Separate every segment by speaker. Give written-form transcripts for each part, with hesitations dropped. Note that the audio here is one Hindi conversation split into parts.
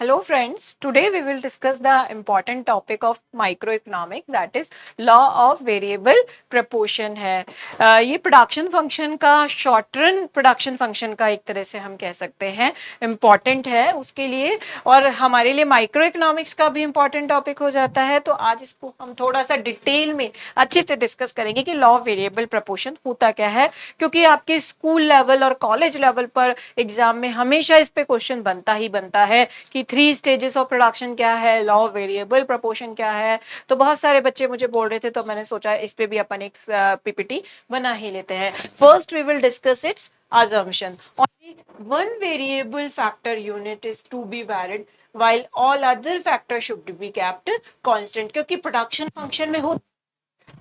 Speaker 1: Hello friends, today we will discuss the important topic of microeconomics, that is law of variable proportion है। ये प्रोडक्शन फंक्शन का शॉर्ट रन प्रोडक्शन फंक्शन का एक तरह से हम कह सकते हैं इम्पॉर्टेंट है उसके लिए, और हमारे लिए माइक्रो इकोनॉमिक्स का भी इम्पॉर्टेंट टॉपिक हो जाता है। तो आज इसको हम थोड़ा सा डिटेल में अच्छे से डिस्कस करेंगे कि लॉ ऑफ वेरिएबल प्रपोर्शन होता क्या है, क्योंकि आपके स्कूल लेवल और कॉलेज लेवल पर एग्जाम में हमेशा इस पे क्वेश्चन बनता ही बनता है कि 3 स्टेजेस ऑफ प्रोडक्शन क्या है, लॉ ऑफ वेरिएबल प्रपोर्शन क्या है। तो बहुत सारे बच्चे मुझे बोल रहे थे, तो मैंने सोचा इस पे भी अपन एक पीपीटी बना ही लेते हैं। First we will discuss its assumption. Only one variable factor unit is to be varied while all other factors should be kept constant, क्योंकि प्रोडक्शन फंक्शन में हो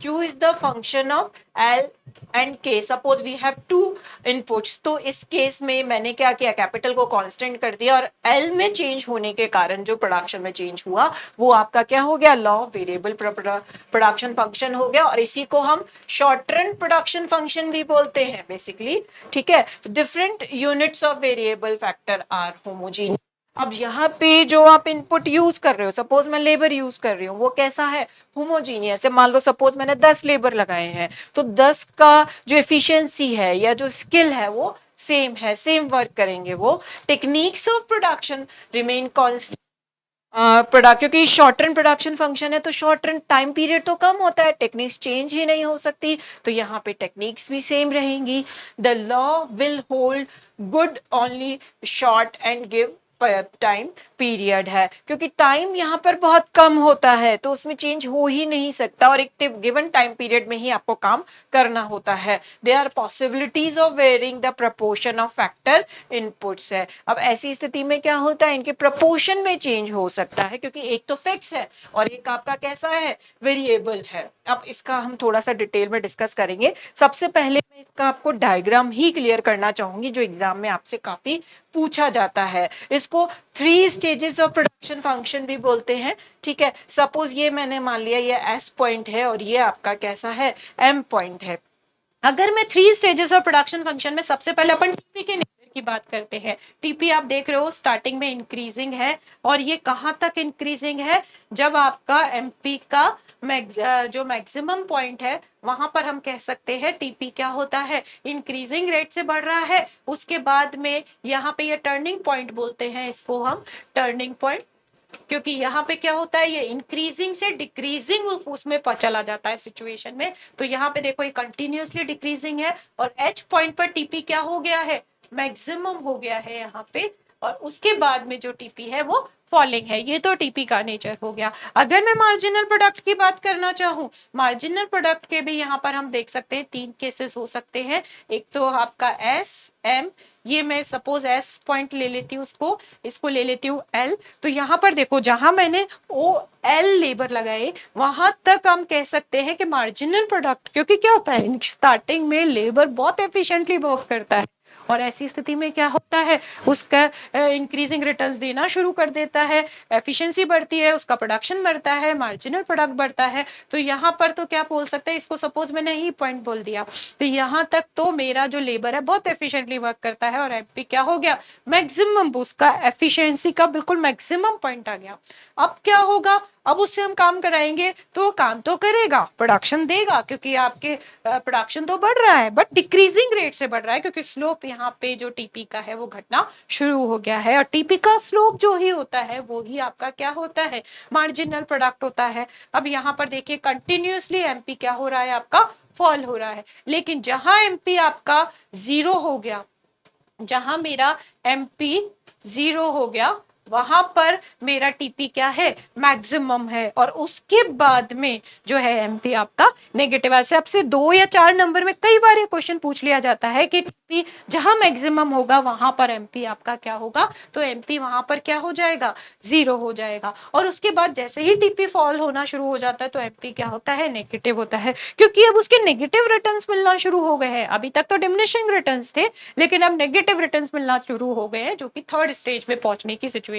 Speaker 1: Q is the function of L and K. Suppose we have two inputs. तो इस केस में मैंने क्या किया, कैपिटल को कांस्टेंट कर दिया और L में चेंज होने के कारण जो प्रोडक्शन में चेंज हुआ वो आपका क्या हो गया, law of variable production function हो गया। और इसी को हम शॉर्ट रन प्रोडक्शन फंक्शन भी बोलते हैं बेसिकली। ठीक है, different units of variable factor are homogeneous. अब यहाँ पे जो आप इनपुट यूज कर रहे हो, सपोज मैं लेबर यूज कर रही हूँ, वो कैसा है, होमोजीनियस है। मान लो सपोज मैंने 10 लेबर लगाए हैं, तो 10 का जो एफिशिएंसी है या जो स्किल है वो सेम है, सेम वर्क करेंगे वो। Techniques of production remain constant. Product, क्योंकि शॉर्ट टर्म प्रोडक्शन फंक्शन है तो शॉर्ट टर्म टाइम पीरियड तो कम होता है, टेक्निक्स चेंज ही नहीं हो सकती, तो यहाँ पे टेक्निक्स भी सेम रहेंगी। The law will hold good only short and give time period है, क्योंकि टाइम यहाँ पर बहुत कम होता है तो उसमें चेंज हो ही नहीं सकता, और एक गिवन टाइम पीरियड में ही आपको काम करना होता है। There are possibilities of varying the proportion of factor inputs है। अब ऐसी स्थिति में क्या होता है, इनके प्रपोर्शन में चेंज हो सकता है, क्योंकि एक तो फिक्स है और एक आपका कैसा है, वेरिएबल है। अब इसका हम थोड़ा सा डिटेल में डिस्कस करेंगे। सबसे पहले मैं इसका आपको डायग्राम ही क्लियर करना चाहूंगी, जो एग्जाम में आपसे काफी पूछा जाता है। इसको 3 स्टेजेस ऑफ प्रोडक्शन फंक्शन भी बोलते हैं। ठीक है, सपोज ये मैंने मान लिया ये एस पॉइंट है और ये आपका कैसा है, एम पॉइंट है। अगर मैं 3 स्टेजेस ऑफ प्रोडक्शन फंक्शन में सबसे पहले अपन टीपी के नेचर की बात करते हैं। टीपी आप देख रहे हो स्टार्टिंग में इंक्रीजिंग है, और ये कहां तक इंक्रीजिंग है, जब आपका एमपी का जो मैक्सिमम पॉइंट है वहां पर हम कह सकते हैं टीपी क्या होता है, इंक्रीजिंग रेट से बढ़ रहा है। उसके बाद में यहाँ पे ये टर्निंग पॉइंट बोलते हैं, इसको हम टर्निंग पॉइंट, क्योंकि यहाँ पे क्या होता है, ये इंक्रीजिंग से डिक्रीजिंग उसमें चला जाता है सिचुएशन में। तो यहाँ पे देखो ये कंटिन्यूअसली डिक्रीजिंग है, और एच पॉइंट पर टीपी क्या हो गया है, मैक्सिमम हो गया है यहाँ पे, और उसके बाद में जो टीपी है वो फॉलिंग है। ये तो टीपी का नेचर हो गया। अगर मैं मार्जिनल प्रोडक्ट की बात करना चाहूं, मार्जिनल प्रोडक्ट के भी यहाँ पर हम देख सकते हैं 3 केसेस हो सकते हैं। एक तो आपका एस एम, ये मैं सपोज एस पॉइंट ले लेती हूँ, उसको इसको ले लेती हूँ एल। तो यहाँ पर देखो जहां मैंने ओ एल लेबर लगाए वहां तक हम कह सकते हैं कि मार्जिनल प्रोडक्ट, क्योंकि क्या होता है स्टार्टिंग में लेबर बहुत एफिशिएंटली वर्क करता है, और ऐसी स्थिति में क्या होता है, उसका इंक्रीजिंग रिटर्न्स देना शुरू कर देता है, एफिशिएंसी बढ़ती है, उसका प्रोडक्शन बढ़ता है, मार्जिनल प्रोडक्ट बढ़ता है। तो यहाँ पर तो क्या बोल सकते हैं, इसको सपोज मैंने ही पॉइंट बोल दिया, तो यहाँ तक तो मेरा जो लेबर है बहुत एफिशिएंटली वर्क करता है, और एमपी क्या हो गया, मैक्सिमम, उसका एफिशिएंसी का बिल्कुल मैक्सिमम पॉइंट आ गया। अब क्या होगा, अब उससे हम काम कराएंगे तो काम तो करेगा, प्रोडक्शन देगा, क्योंकि आपके प्रोडक्शन तो बढ़ रहा है बट डिक्रीजिंग रेट से बढ़ रहा है, क्योंकि स्लोप यहाँ पे जो टीपी का है वो घटना शुरू हो गया है, और टीपी का स्लोप जो ही होता है वो ही आपका क्या होता है, मार्जिनल प्रोडक्ट होता है। अब यहाँ पर देखिए कंटिन्यूअसली एमपी क्या हो रहा है, आपका फॉल हो रहा है। लेकिन जहां एमपी आपका जीरो हो गया, जहां मेरा एमपी जीरो हो गया, वहां पर मेरा टीपी क्या है, मैक्सिमम है, और उसके बाद में जो है एमपी आपका नेगेटिव। ऐसे आपसे 2 या 4 नंबर में कई बार ये क्वेश्चन पूछ लिया जाता है कि टीपी जहां मैक्सिमम होगा वहां पर एमपी आपका क्या होगा, तो एमपी वहां पर क्या हो जाएगा, जीरो हो जाएगा। और उसके बाद जैसे ही टीपी फॉल होना शुरू हो जाता है तो एमपी क्या होता है, नेगेटिव होता है, क्योंकि अब उसके नेगेटिव रिटर्न्स मिलना शुरू हो गए हैं। अभी तक तो डिमिनिशिंग रिटर्न्स थे, लेकिन अब नेगेटिव रिटर्न्स मिलना शुरू हो गए हैं, जो कि थर्ड स्टेज में पहुंचने की सिचुएशन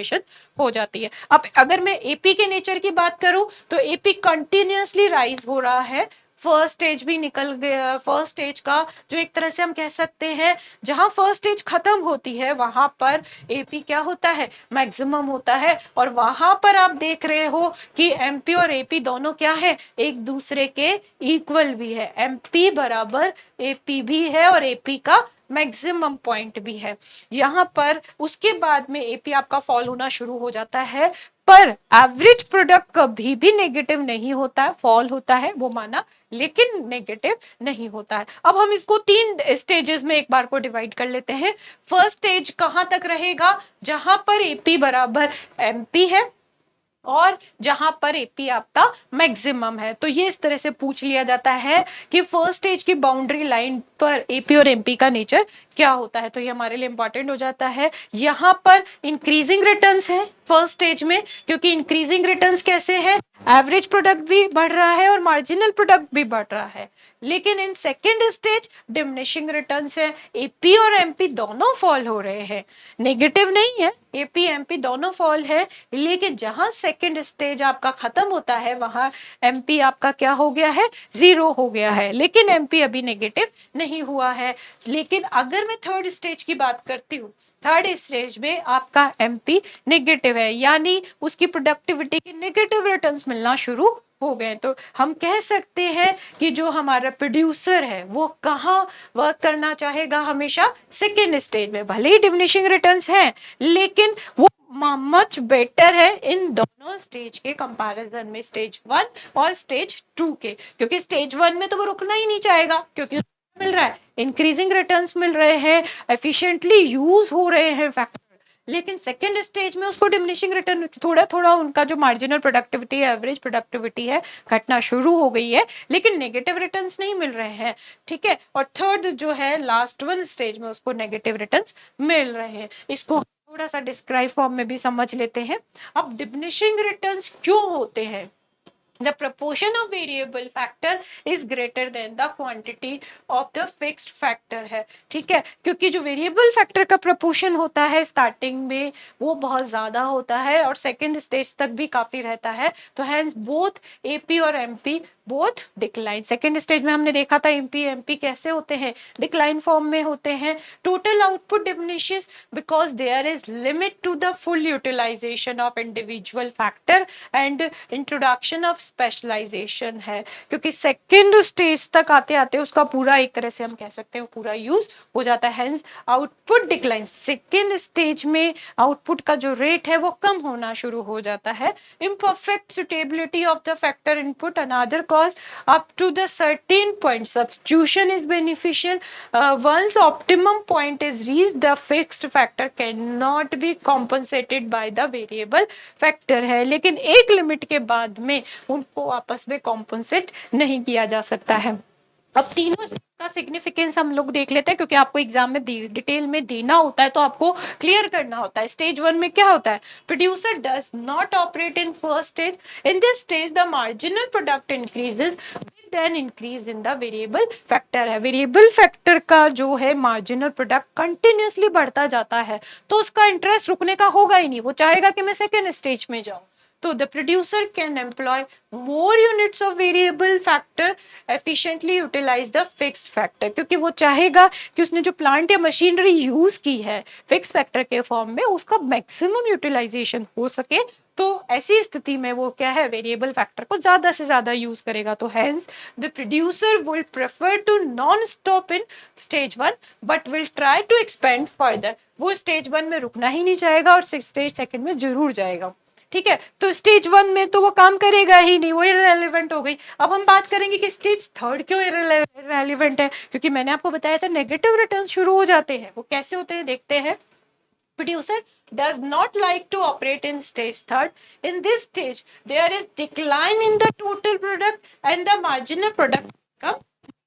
Speaker 1: हो जाती है। अब अगर मैं एपी के नेचर की बात करूं, तो एपी कंटिन्यूअसली राइज हो रहा है फर्स्ट स्टेज भी निकल गया। फर्स्ट स्टेज का जो एक तरह से हम कह सकते हैं, जहां फर्स्ट स्टेज खत्म होती है वहां पर एपी क्या होता है, मैक्सिमम होता है। और वहां पर आप देख रहे हो कि एमपी और एपी दोनों क्या है, एक दूसरे के इक्वल भी है। एमपी बराबर एपी भी है और एपी का मैक्सिमम पॉइंट भी है। यहां पर उसके बाद में एपी आपका फॉल होना शुरू हो जाता है, पर एवरेज प्रोडक्ट कभी भी नेगेटिव नहीं होता है, फॉल होता है वो माना, लेकिन नेगेटिव नहीं होता है। अब हम इसको 3 स्टेजेस में एक बार को डिवाइड कर लेते हैं। फर्स्ट स्टेज कहां तक रहेगा, जहां पर एपी बराबर एमपी है और जहां पर एपी आपका मैक्सिमम है। तो ये इस तरह से पूछ लिया जाता है कि फर्स्ट स्टेज की बाउंड्री लाइन पर एपी और एमपी का नेचर क्या होता है। तो ये हमारे लिए इंपॉर्टेंट हो जाता है। यहाँ पर इंक्रीजिंग रिटर्न्स है फर्स्ट स्टेज में, क्योंकि इंक्रीजिंग रिटर्न्स कैसे है, एवरेज प्रोडक्ट भी बढ़ रहा है और मार्जिनल प्रोडक्ट भी बढ़ रहा है। लेकिन in second stage diminishing returns है, एपी और एमपी दोनों फॉल हो रहे हैं, नेगेटिव नहीं है, एपी एमपी दोनों फॉल है। लेकिन जहां सेकंड स्टेज आपका खत्म होता है वहां एमपी आपका क्या हो गया है, 0 हो गया है, लेकिन एमपी अभी नेगेटिव नहीं हुआ है। लेकिन अगर मैं थर्ड स्टेज की बात करती हूँ, थर्ड स्टेज में आपका एमपी नेगेटिव है, यानी उसकी प्रोडक्टिविटी के नेगेटिव रिटर्न्स मिलना शुरू हो गए। तो हम कह सकते हैं कि जो हमारा प्रोड्यूसर है वो कहाँ वर्क करना चाहेगा, हमेशा सेकेंड स्टेज में। भले ही डिमिनिशिंग रिटर्न्स हैं, लेकिन वो मच बेटर है इन दोनों स्टेज के कंपैरिजन में, स्टेज 1 और स्टेज 2 के। क्योंकि स्टेज 1 में तो वो रुकना ही नहीं चाहेगा, क्योंकि मिल रहा है, इंक्रीजिंग रिटर्न्स मिल रहे हैं, एफिशिएंटली यूज हो रहे हैं फैक्टर। लेकिन सेकेंड स्टेज में उसको डिमिनिशिंग रिटर्न, थोड़ा थोड़ा उनका जो मार्जिनल प्रोडक्टिविटी है, एवरेज प्रोडक्टिविटी है, घटना शुरू हो गई है, लेकिन नेगेटिव रिटर्न्स नहीं मिल रहे हैं। ठीक है, और थर्ड जो है लास्ट वन स्टेज में उसको नेगेटिव रिटर्न्स मिल रहे हैं। इसको थोड़ा सा डिस्क्राइब फॉर्म में भी समझ लेते हैं। अब डिमिनिशिंग रिटर्न्स क्यों होते हैं, the proportion of variable factor is greater than the quantity of the fixed factor है। ठीक है, क्योंकि जो वेरिएबल फैक्टर का प्रपोर्शन होता है स्टार्टिंग में वो बहुत ज्यादा होता है और सेकेंड स्टेज तक भी काफी रहता है। तो हैंस बोथ एपी और MP both decline. Second stage में हमने देखा था एमपी एमपी कैसे होते हैं, डिक्लाइन फॉर्म में होते हैं। Total output diminishes because there is limit to the full utilisation of individual factor and introduction of specialisation है। क्योंकि सेकेंड स्टेज तक आते आते उसका पूरा एक तरह से हम कह सकते हैं पूरा यूज हो जाता है, hence output decline. Second stage में आउटपुट का जो रेट है वो कम होना शुरू हो जाता है। imperfect suitability of the factor input, another cause, up to the certain point substitution is beneficial. Once optimum point is reached, the fixed factor cannot be compensated by the variable factor है, लेकिन एक लिमिट के बाद में उनको आपस में कॉम्पनसेट नहीं किया जा सकता है। अब तीनों का सिग्निफिकेंस हम लोग देख लेते हैं, क्योंकि आपको एग्जाम में डिटेल में देना होता है तो आपको क्लियर करना होता है। स्टेज 1 में क्या होता है, producer does not operate in first stage, in this stage the marginal product increases than increase in the variable factor है। वेरिएबल फैक्टर का जो है मार्जिनल प्रोडक्ट कंटिन्यूसली बढ़ता जाता है, तो उसका इंटरेस्ट रुकने का होगा ही नहीं, वो चाहेगा कि मैं सेकेंड स्टेज में जाऊं। तो the producer can employ more units of variable factor, efficiently utilize the fixed factor, क्योंकि वो चाहेगा कि उसने जो प्लांट या मशीनरी यूज की है फिक्स फैक्टर के फॉर्म में उसका मैक्सिमम यूटिलाइजेशन हो सके। तो ऐसी स्थिति में वो क्या है, वेरिएबल फैक्टर को ज्यादा से ज्यादा यूज करेगा। तो hence the producer will prefer to non stop in stage 1 but will try to expand further. वो स्टेज 1 में रुकना ही नहीं चाहेगा और स्टेज सेकंड में जरूर जाएगा। ठीक है, तो स्टेज 1 में तो वो काम करेगा ही नहीं, वो इररिलेवेंट हो गई। अब हम बात करेंगे कि स्टेज 3 क्यों इररिलेवेंट है, क्योंकि मैंने आपको बताया था नेगेटिव रिटर्न शुरू हो जाते हैं। वो कैसे होते हैं देखते हैं। Producer does not like to operate in stage 3. In this stage, there is decline in the total product and the marginal product become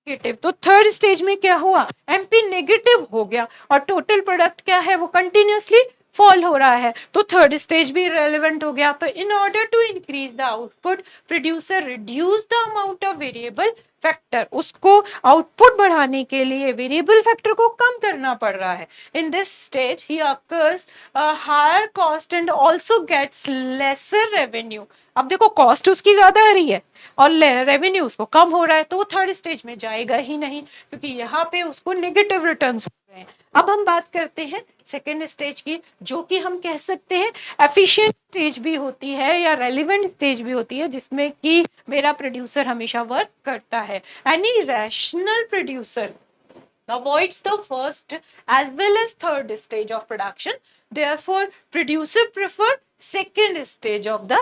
Speaker 1: negative. तो थर्ड स्टेज में क्या हुआ, एमपी नेगेटिव हो गया और टोटल प्रोडक्ट क्या है, वो कंटिन्यूअसली फॉल हो रहा है। तो थर्ड स्टेज भी रेलेवेंट हो गया। तो in order to increase the output, producer reduce the amount of variable factor, उसको आउटपुट बढ़ाने के लिए वेरिएबल फैक्टर को कम करना पड़ रहा है. इन दिस स्टेज ही occurs higher cost and also gets lesser revenue. अब देखो कॉस्ट उसकी ज्यादा आ रही है और रेवेन्यू उसको कम हो रहा है, तो वो थर्ड स्टेज में जाएगा ही नहीं, क्योंकि यहाँ पे उसको नेगेटिव रिटर्न्स हो रहे हैं. अब हम बात करते हैं सेकेंड स्टेज की, जो कि हम कह सकते हैं एफिशिएंट स्टेज भी होती है या रेलिवेंट स्टेज भी होती है, जिसमें कि मेरा प्रोड्यूसर हमेशा वर्क करता है. Any rational producer avoids the first as well as third stage of production. Therefore, producer prefer second stage of the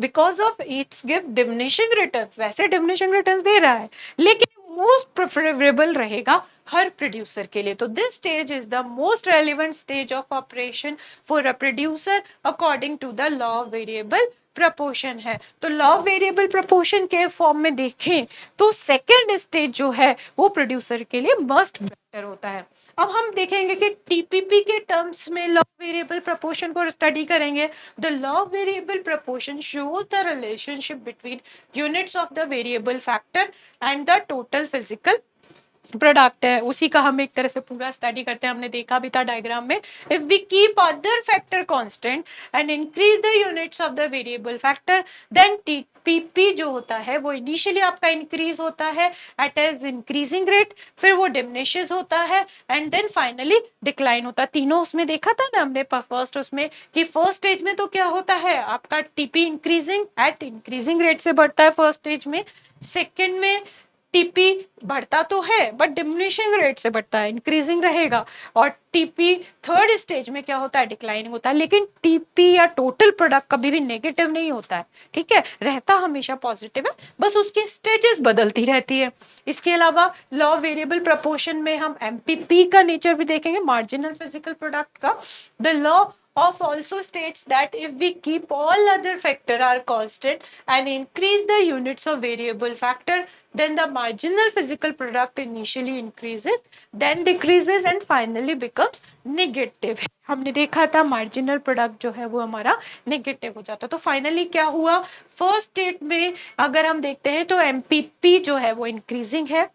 Speaker 1: because of its give diminishing returns. वैसे diminishing returns दे रहा है, लेकिन most preferable रहेगा हर प्रोड्यूसर के लिए. तो this stage is the most relevant stage of operation for a producer according to the law of variable proportion है. तो लॉ वेरिएबल प्रपोर्शन के फॉर्म में देखें तो सेकेंड स्टेज जो है वो प्रोड्यूसर के लिए मस्ट बेटर होता है. अब हम देखेंगे कि टीपीपी के टर्म्स में लॉ वेरिएबल प्रपोर्शन को स्टडी करेंगे. The law variable proportion shows the relationship between units of the variable factor and the total physical product है. उसी का हम एक तरह से पूरा स्टडी करते हैं. हमने देखा भी था डायग्राम में. If we keep other factor constant and increase the units of the variable factor, then TPP जो होता है वो इनिशियली आपका इंक्रीज होता है एट एज इंक्रीजिंग रेट, फिर वो डिमिनिशेस होता है एंड देन फाइनली डिक्लाइन होता है. तीनों उसमें देखा था ना हमने फर्स्ट उसमें कि फर्स्ट स्टेज में तो क्या होता है आपका TP increasing at increasing rate से बढ़ता है फर्स्ट स्टेज में. सेकेंड में टीपी बढ़ता तो है बट डिमिनिशिंग रेट से बढ़ता है, इंक्रीजिंग रहेगा. और टीपी थर्ड स्टेज में क्या होता है डिक्लाइनिंग होता है. लेकिन टीपी या टोटल प्रोडक्ट कभी भी नेगेटिव नहीं होता है, ठीक है, रहता हमेशा पॉजिटिव है, बस उसकी स्टेजेस बदलती रहती है. इसके अलावा लॉ वेरिएबल प्रपोर्शन में हम एमपीपी का नेचर भी देखेंगे, मार्जिनल फिजिकल प्रोडक्ट का. The law of also states that if we keep all other factor are constant and increase the units of variable factor, then the marginal physical product initially increases, then decreases and finally becomes negative. हमने देखा था मार्जिनल प्रोडक्ट जो है वो हमारा नेगेटिव हो जाता. तो फाइनली क्या हुआ फर्स्ट स्टेट में अगर हम देखते हैं तो एमपीपी जो है वो इंक्रीजिंग है.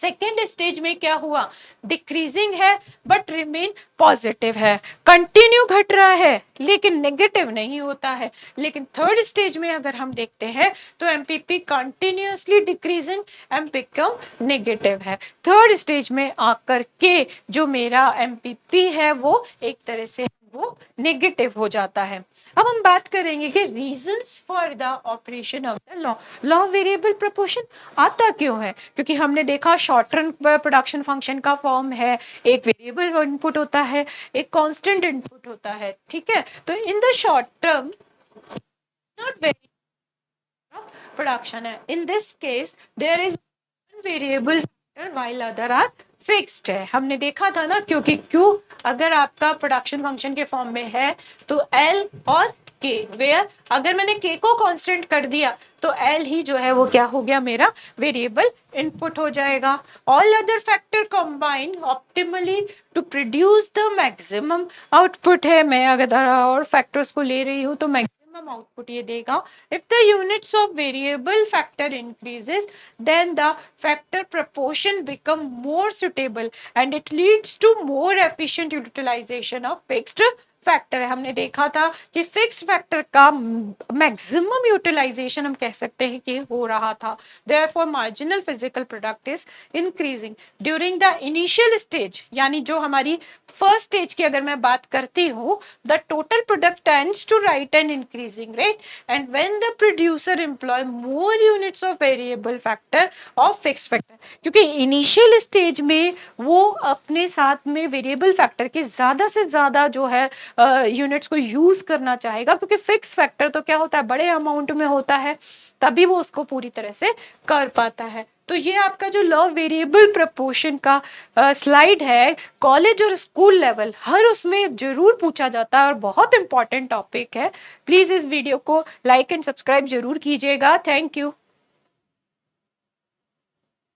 Speaker 1: सेकेंड स्टेज में क्या हुआ डिक्रीजिंग है बट रिमेन पॉजिटिव है, कंटिन्यू घट रहा है लेकिन नेगेटिव नहीं होता है. लेकिन थर्ड स्टेज में अगर हम देखते हैं तो MPP continuously decreasing and become negative है. थर्ड स्टेज में आकर के जो मेरा एमपीपी है वो एक तरह से वो नेगेटिव हो जाता है. अब हम बात करेंगे कि reasons for the operation of the law. Law variable proportion आता क्यों है, क्योंकि हमने देखा शॉर्ट रन प्रोडक्शन फंक्शन का फॉर्म है, एक वेरिएबल इनपुट होता है, एक कांस्टेंट इनपुट होता है, ठीक है. तो in the short term not very production है. In this case there is variable factor while other are fixed है. हमने देखा था ना, क्योंकि Q अगर आपका प्रोडक्शन फंक्शन के फॉर्म में है तो L और K, वेयर अगर मैंने K को कांस्टेंट कर दिया तो L ही जो है वो क्या हो गया मेरा वेरिएबल इनपुट हो जाएगा. All other factor combine optimally to produce the maximum output है. मैं अगर और फैक्टर्स को ले रही हूँ तो मैक्सिमम आउटपुट ये देगा. If the units of variable factor increases then the factor proportion become more suitable and it leads to more efficient utilization of fixed factor है. हमने देखा था कि फिक्स्ड फैक्टर का मैक्सिमम यूटिलाइजेशन हम कह सकते हैं कि हो रहा था. Therefore marginal physical product is increasing during the initial stage, यानी जो हमारी फर्स्ट स्टेज की अगर मैं बात करती हूँ, the total product tends to right an increasing rate and when the producer employ more units of variable factor of fixed factor, क्योंकि इनिशियल स्टेज में वो अपने साथ में वेरिएबल फैक्टर के ज्यादा से ज्यादा जो है यूनिट्स को यूज करना चाहेगा, क्योंकि फिक्स फैक्टर तो क्या होता है बड़े अमाउंट में होता है, तभी वो उसको पूरी तरह से कर पाता है. तो ये आपका जो लॉ वेरिएबल प्रपोर्शन का स्लाइड है कॉलेज और स्कूल लेवल हर उसमें जरूर पूछा जाता है और बहुत इंपॉर्टेंट टॉपिक है. प्लीज इस वीडियो को लाइक एंड सब्सक्राइब जरूर कीजिएगा. Thank you.